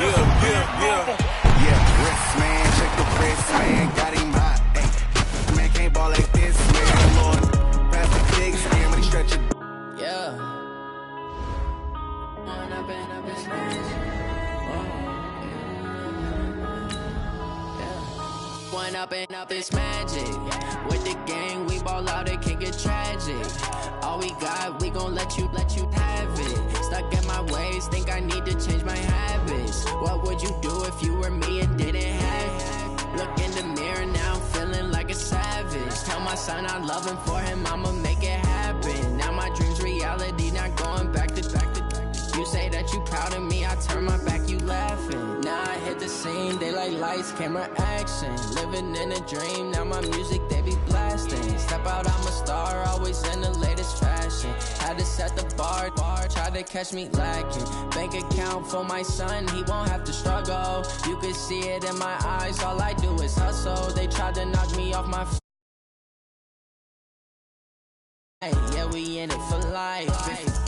Yeah, wrist, man, check the wrist, man, got him hot. Ay, man can't ball like this, man, Lord. Pass the big skin when he stretch it. Yeah. One up and up, it's magic. With the gang, we ball out, it can get tragic. All we got, we gon' let you have it. Stuck in my ways, think I need to change my habits. What would you do if you were me and didn't have it? Look in the mirror now, I'm feeling like a savage. Tell my son I love him, for him I'ma make it happen. Now my dream's reality, not going back to. You say that you proud of me, I turn my back, you laughing. Now I hit the scene, they like lights, camera, action. Living in a dream, now my music, they be blasting. Step out, I'm a star, always in the latest fashion. Had to set the bar, try to catch me lacking. Bank account for my son, he won't have to struggle. You can see it in my eyes, all I do is hustle. They tried to knock me off my yeah, we in it for life.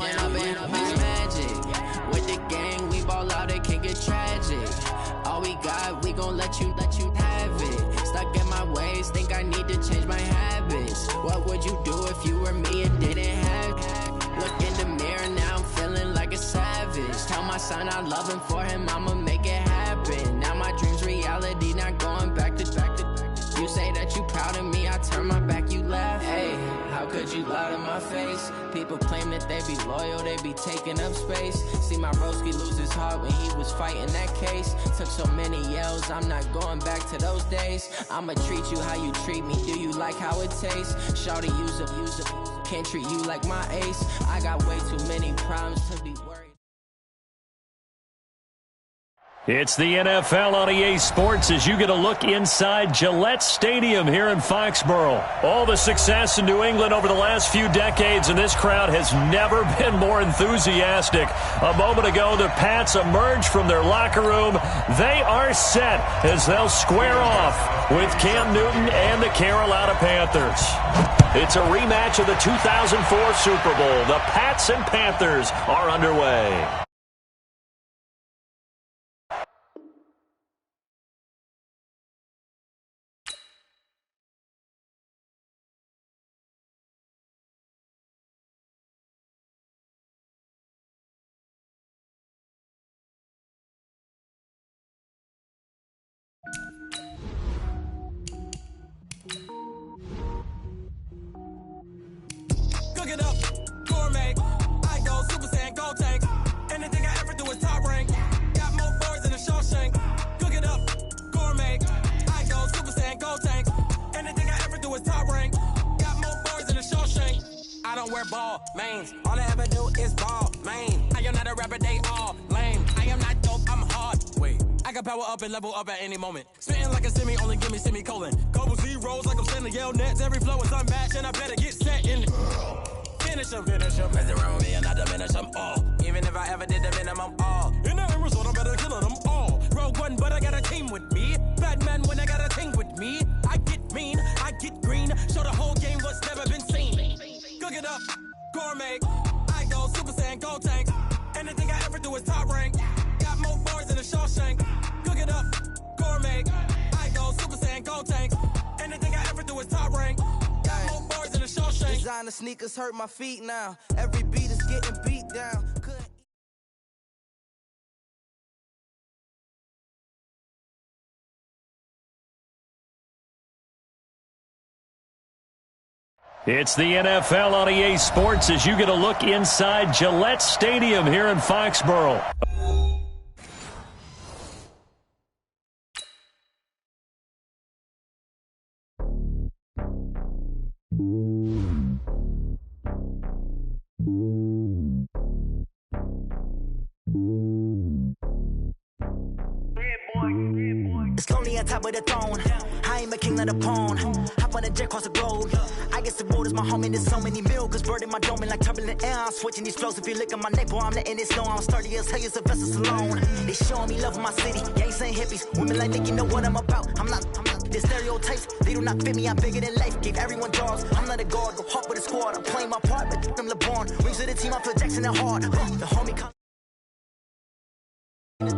And I've been magic. With the gang, we ball out, it can get tragic. All we got, we gon' let you have it. Stuck in my ways, think I need to change my habits. What would you do if you were me and didn't have it? Look in the mirror, now I'm feeling like a savage. Tell my son I love him, for him I'ma make it happen. Now my dream's reality, not going back to. You say that you proud of me, I turn my back, you laugh. Hey, how could you lie to my face? People claim that they be loyal, they be taking up space. See my broski lose his heart when he was fighting that case. Took so many yells, I'm not going back to those days. I'ma treat you how you treat me, do you like how it tastes? Shawty, use up, can't treat you like my ace. I got way too many problems to be worried. It's the NFL on EA Sports as you get a look inside Gillette Stadium here in Foxborough. All the success in New England over the last few decades, and this crowd has never been more enthusiastic. A moment ago, the Pats emerged from their locker room. They are set as they'll square off with Cam Newton and the Carolina Panthers. It's a rematch of the 2004 Super Bowl. The Pats and Panthers are underway. Cook it up, gourmet. I go Super Saiyan, go tank. Anything I ever do is top rank. Got more boys than a Shawshank. Cook it up, gourmet. I go Super Saiyan, go tank. Anything I ever do is top rank. Got more boys than a Shawshank. I don't wear ball mains. All I ever do is ball main. I am not a rapper, they all lame. I am not dope, I'm hard. Wait, I can power up and level up at any moment. Spitting like a semi, only give me semicolon. Couple zeros like I'm sending yell nets. Every flow is unmatched and I better get set in. Finish them, mess around with me and I diminish them all. Even if I ever did the minimum, all. In the end result, I'm better killing them all. Rogue One, but I got a team with me. Batman when I got a thing with me. I get mean, I get green. Show the whole game what's never been seen. Cook it up, gourmet. I go Super Saiyan, go tank. Anything I ever do is top rank. Got more boys than a Shawshank. Cook it up, gourmet. I go Super Saiyan, go tank. Anything I ever do is top rank. Designer sneakers hurt my feet now. Every beat is getting beat down. It's the NFL on EA Sports as you get a look inside Gillette Stadium here in Foxborough. It's lonely on top of the throne. I ain't a king of the pawn. Hop on a jet across the road. I guess the road is my home and there's so many milkers. Bird in my dome and like turbulent air. I'm switching these flows. If you look at my neck, boy, I'm letting it snow. I'm sturdy as hell, as a vessel alone. They showing me love in my city. Gangs ain't hippies. Women like Nick, you know what I'm about. I'm not. The stereotypes, they do not fit me. I'm bigger than life. Gave everyone jobs. I'm not a guard. Go hard with a squad. I'm playing my part, but I'm LeBron. Rings of the team, I feel Jackson and hard. The homie.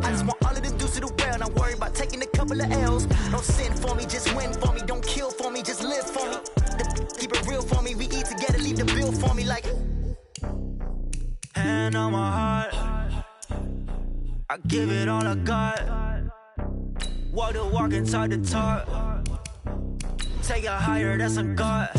I just want all of them dudes to do well. Not worry about taking a couple of L's. Don't sin for me, just win for me. Don't kill for me, just live for me. Keep it real for me. We eat together, leave the bill for me like. Hand on my heart, I give it all I got. Walk the walk and talk the talk. Take it higher, that's a God.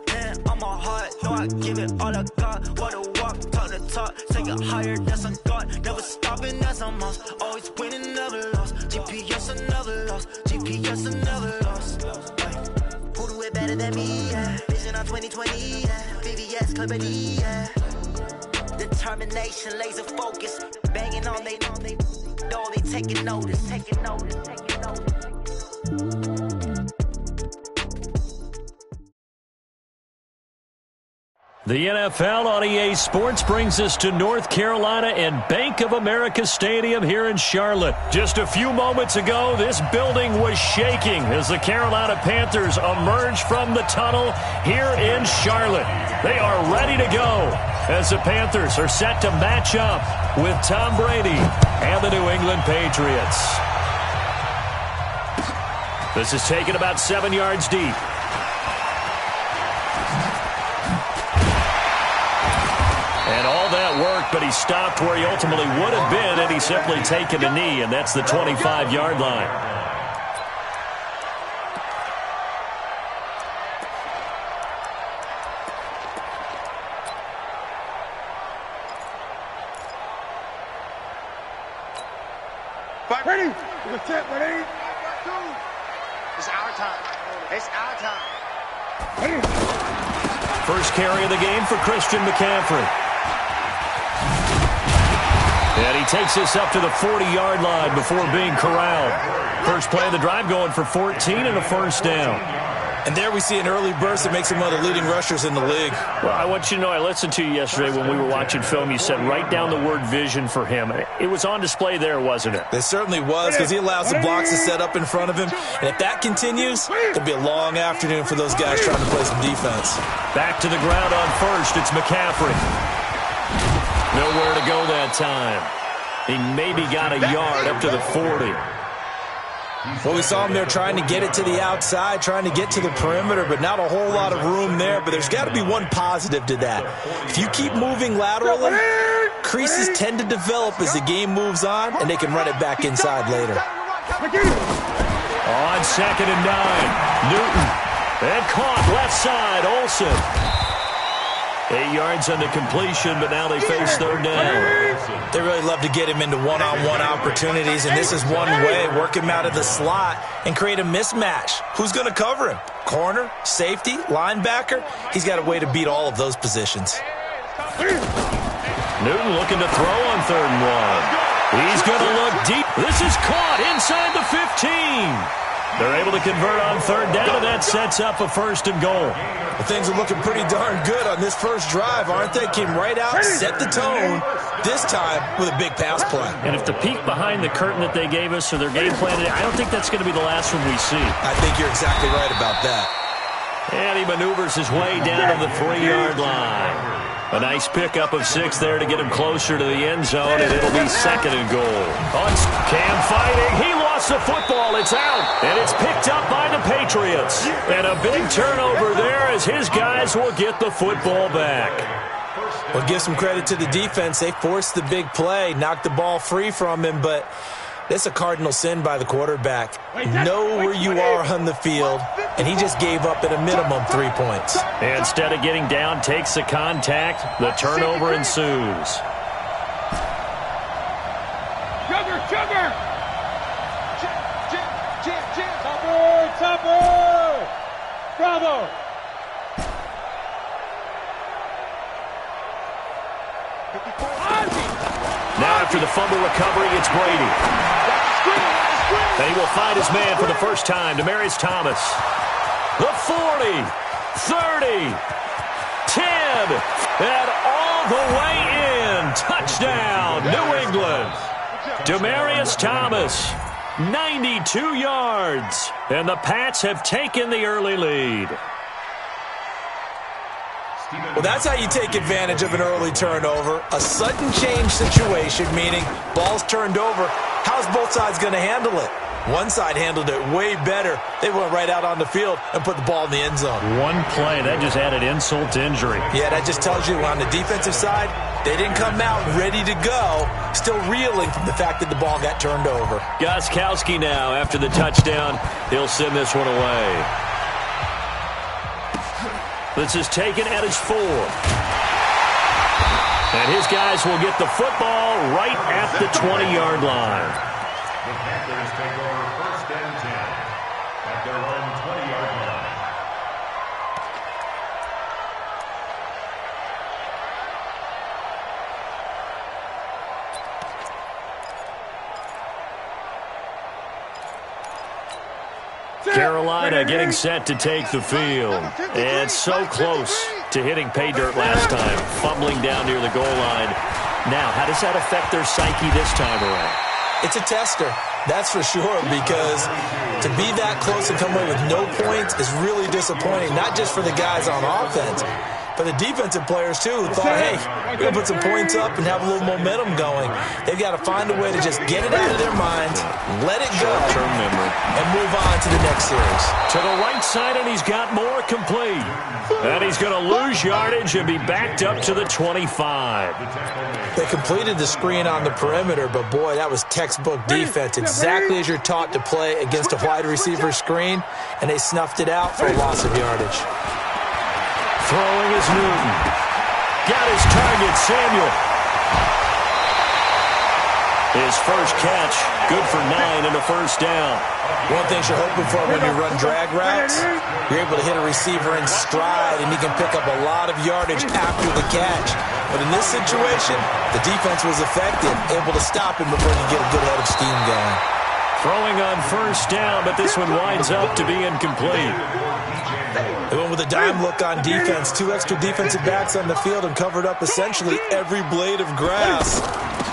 Hand on my heart, no, I give it all I got. Walk the walk, talk the talk. Take it higher, that's a God. Never stopping, that's a must. Always winning, never lost. GPS, I never lost. GPS, I never lost. Who do it better than me? Yeah. Vision on 2020, yeah. VVS, Clarity, yeah. Determination, laser focus, banging on they taking notice. The NFL on EA Sports brings us to North Carolina and Bank of America Stadium here in Charlotte. Just a few moments ago, this building was shaking as the Carolina Panthers emerged from the tunnel here in Charlotte. They are ready to go as the Panthers are set to match up with Tom Brady and the New England Patriots. This is taken about 7 yards deep. And all that worked, but he stopped where he ultimately would have been, and he simply taken a knee, and that's the 25-yard line. Ready? Ready? It's our time. It's our time. Ready? First carry of the game for Christian McCaffrey. And he takes this up to the 40-yard line before being corralled. First play of the drive going for 14 and a first down. And there we see an early burst that makes him one of the leading rushers in the league. Well, I want you to know, I listened to you yesterday when we were watching film. You said write down the word vision for him. It was on display there, wasn't it? It certainly was, because he allows the blocks to set up in front of him. And if that continues, it'll be a long afternoon for those guys trying to play some defense. Back to the ground on first. It's McCaffrey. Nowhere to go that time. He maybe got a yard up to the 40. Well, we saw him there trying to get it to the outside, trying to get to the perimeter, but not a whole lot of room there. But there's got to be one positive to that. If you keep moving laterally, creases tend to develop as the game moves on, and they can run it back inside later. On 2nd and 9, Newton. And caught left side, Olsen. 8 yards on the completion, but now they face third down. They really love to get him into one-on-one opportunities, and this is one way. Work him out of the slot and create a mismatch. Who's going to cover him? Corner, safety, linebacker? He's got a way to beat all of those positions. Newton looking to throw on 3rd and 1. He's going to look deep. This is caught inside the 15. They're able to convert on 3rd down, and that sets up a 1st and goal. Well, things are looking pretty darn good on this first drive, aren't they? Came right out, set the tone, this time with a big pass play. And if the peek behind the curtain that they gave us or their game plan, I don't think that's going to be the last one we see. I think you're exactly right about that. And he maneuvers his way down to the 3-yard line. A nice pickup of 6 there to get him closer to the end zone, and it'll be 2nd and goal. On Cam fighting. He lost the football. It's out, and it's picked up by the Patriots. And a big turnover there as his guys will get the football back. Well, give some credit to the defense. They forced the big play, knocked the ball free from him, but that's a cardinal sin by the quarterback. Know where you are on the field, and he just gave up at a minimum 3 points. And instead of getting down, takes the contact. The turnover ensues. Sugar! Topper! Bravo! Now after the fumble recovery, it's Brady. And he will find his man for the first time, Demaryius Thomas. The 40, 30, 10, and all the way in. Touchdown, New England. Demaryius Thomas, 92 yards. And the Pats have taken the early lead. Well, that's how you take advantage of an early turnover. A sudden change situation, meaning ball's turned over. How's both sides going to handle it? One side handled it way better. They went right out on the field and put the ball in the end zone. One play, that just added insult to injury. Yeah, that just tells you on the defensive side, they didn't come out ready to go, still reeling from the fact that the ball got turned over. Gostkowski now, after the touchdown, he'll send this one away. This is taken at his 4. And his guys will get the football right at the 20-yard line. The Panthers take over 1st and 10 at their own 20-yard line. Carolina getting set to take the field. And so close to hitting pay dirt last time, fumbling down near the goal line. Now, how does that affect their psyche this time around? It's a tester, that's for sure, because to be that close and come away with no points is really disappointing, not just for the guys on offense, but the defensive players, too, who thought, hey, we're going to put some points up and have a little momentum going. They've got to find a way to just get it out of their minds, let it go, and move on to the next series. To the right side, and he's got more complete. And he's going to lose yardage and be backed up to the 25. They completed the screen on the perimeter, but, boy, that was textbook defense, exactly as you're taught to play against a wide receiver screen, and they snuffed it out for a loss of yardage. Throwing is Newton. Got his target, Samuel. His first catch, good for 9 and a first down. One thing you're hoping for when you run drag routes, you're able to hit a receiver in stride, and he can pick up a lot of yardage after the catch. But in this situation, the defense was effective, able to stop him before he could get a good head of steam going. Throwing on first down, but this one winds up to be incomplete. They went with a dime look on defense. 2 extra defensive backs on the field and covered up essentially every blade of grass.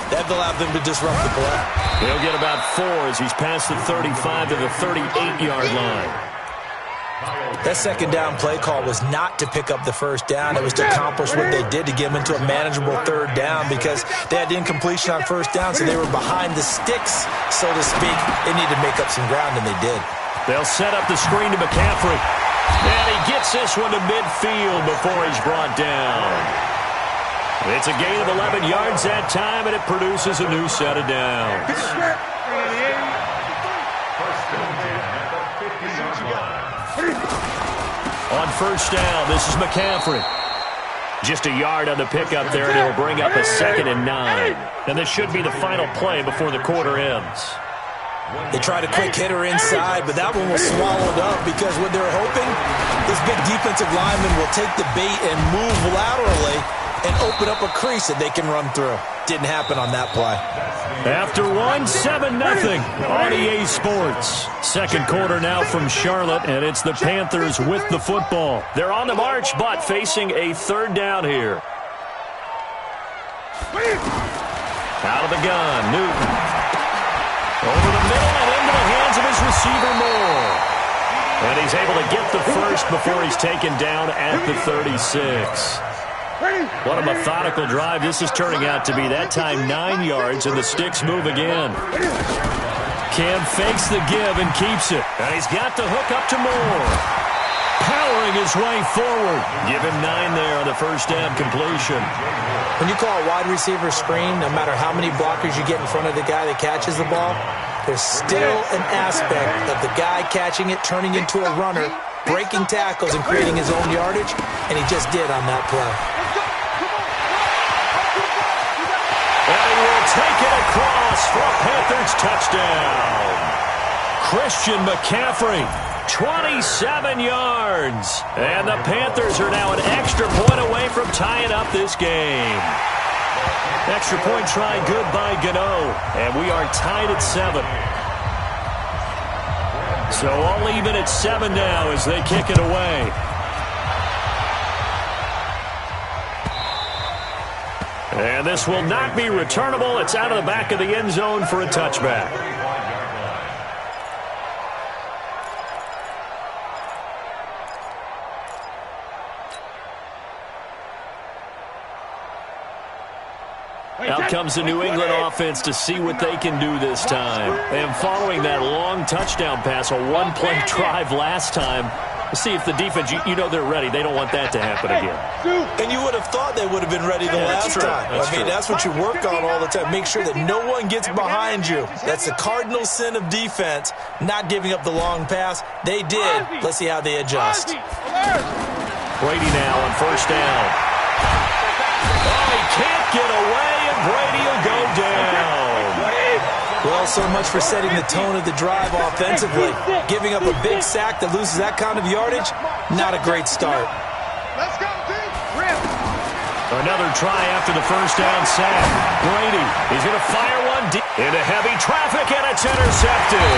That allowed them to disrupt the play. He'll get about 4 as he's past the 35 to the 38-yard line. That second down play call was not to pick up the first down. It was to accomplish what they did to get them into a manageable third down because they had incompletion on first down, so they were behind the sticks, so to speak. They needed to make up some ground, and they did. They'll set up the screen to McCaffrey. And he gets this one to midfield before he's brought down. It's a gain of 11 yards that time, and it produces a new set of downs. On first down, this is McCaffrey. Just a yard on the pickup there, and he'll bring up a 2nd and 9. And this should be the final play before the quarter ends. They tried a quick hitter inside, but that one was swallowed up because what they're hoping, this big defensive lineman will take the bait and move laterally and open up a crease that they can run through. Didn't happen on that play. After 7-0 on EA Sports. Second quarter now from Charlotte, and it's the Panthers with the football. They're on the march, but facing a third down here. Out of the gun, Newton. Over the middle and into the hands of his receiver Moore. And he's able to get the first before he's taken down at the 36. What a methodical drive this is turning out to be. That time 9 yards, and the sticks move again. Cam fakes the give and keeps it. And he's got the hook up to Moore. Powering his way forward. Give him 9 there on the first down completion. When you call a wide receiver screen, no matter how many blockers you get in front of the guy that catches the ball, there's still an aspect of the guy catching it, turning into a runner, breaking tackles and creating his own yardage, and he just did on that play. And he will take it across for a Panthers touchdown. Christian McCaffrey, 27 yards. And the Panthers are now an extra point away from tying up this game. Extra point try good by Gano. And we are tied at 7. So all even at 7 now as they kick it away. And this will not be returnable. It's out of the back of the end zone for a touchback. Out comes the New England offense to see what they can do this time. And following that long touchdown pass, a one-play drive last time, see if the defense, you know they're ready. They don't want that to happen again. And you would have thought they would have been ready the last time. That's what you work on all the time. Make sure that no one gets behind you. That's the cardinal sin of defense, not giving up the long pass. They did. Let's see how they adjust. Brady now on first down. Oh, he can't get away, and Brady will go down. Well, so much for setting the tone of the drive offensively. Giving up a big sack that loses that kind of yardage, not a great start. Let's go, team. Rip. Another try after the first down sack. Brady, he's going to fire one deep into heavy traffic, and it's intercepted.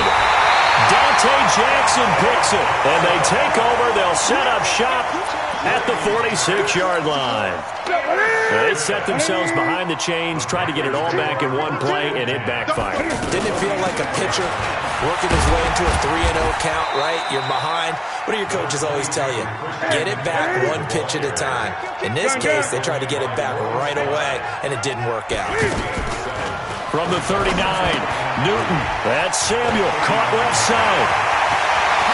Dante Jackson picks it, and they take over. They'll set up shop at the 46-yard line. They set themselves behind the chains, tried to get it all back in one play, and it backfired. Didn't it feel like a pitcher working his way into a 3-0 count, right? You're behind. What do your coaches always tell you? Get it back one pitch at a time. In this case, they tried to get it back right away, and it didn't work out. From the 39, Newton. That's Samuel, caught left side.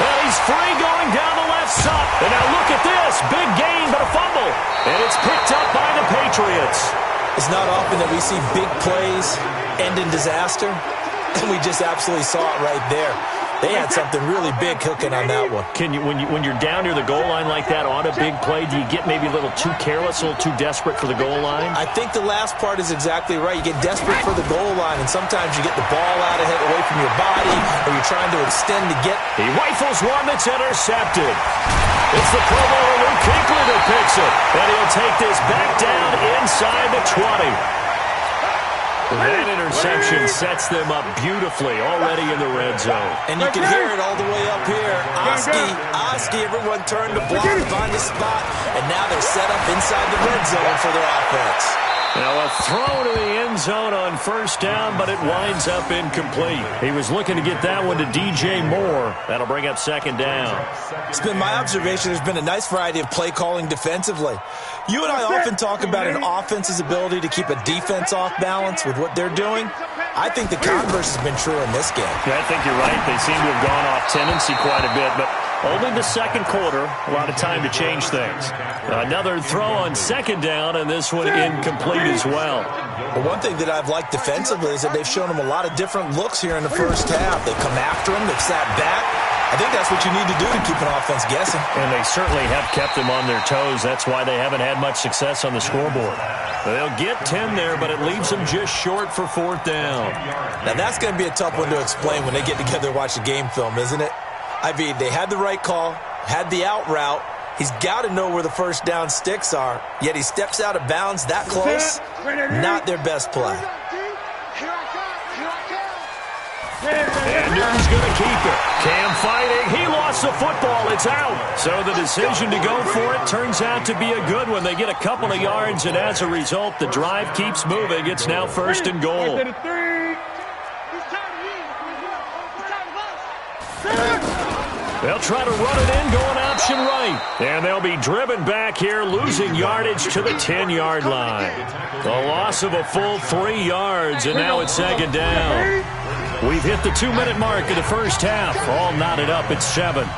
Well, he's free going down the left side. And now look at this. Big gain, but a fumble. And it's picked up by the Patriots. It's not often that we see big plays end in disaster, and we just absolutely saw it right there. They had something really big cooking on that one. Can you, when you're down near the goal line like that on a big play, do you get maybe a little too careless, a little too desperate for the goal line? I think the last part is exactly right. You get desperate for the goal line, and sometimes you get the ball out of it away from your body, or you're trying to extend to get. He rifles one that's intercepted. It's the Pro Bowler Luke Kuechly that picks it, and he'll take this back down inside the 20. That interception sets them up beautifully already in the red zone. And you can hear it all the way up here. Oski, everyone turned to block, find a spot, and now they're set up inside the red zone for their offense. Now a throw to the end zone on first down, but it winds up incomplete. He was looking to get that one to DJ Moore. That'll bring up second down. It's been my observation there's been a nice variety of play calling defensively. You and I often talk about an offense's ability to keep a defense off balance with what they're doing. I think the converse has been true in this game. Yeah, I think you're right. They seem to have gone off tendency quite a bit, but only the second quarter, a lot of time to change things. Another throw on second down, and this one incomplete as well. But one thing that I've liked defensively is that they've shown them a lot of different looks here in the first half. They come after them, they've sat back. I think that's what you need to do to keep an offense guessing. And they certainly have kept them on their toes. That's why they haven't had much success on the scoreboard. They'll get 10 there, but it leaves them just short for fourth down. Now that's going to be a tough one to explain when they get together and watch the game film, isn't it? I mean, they had the right call, had the out route. He's got to know where the first down sticks are, yet he steps out of bounds that close. Not their best play. And Newton's going to keep it. Cam fighting. He lost the football. It's out. So the decision to go for it turns out to be a good one. They get a couple of yards, and as a result, the drive keeps moving. It's now first and goal. They'll try to run it in, going option right. And they'll be driven back here, losing yardage to the 10-yard line. The loss of a full 3 yards, and now it's second down. We've hit the 2-minute mark of the first half. All knotted up at 7.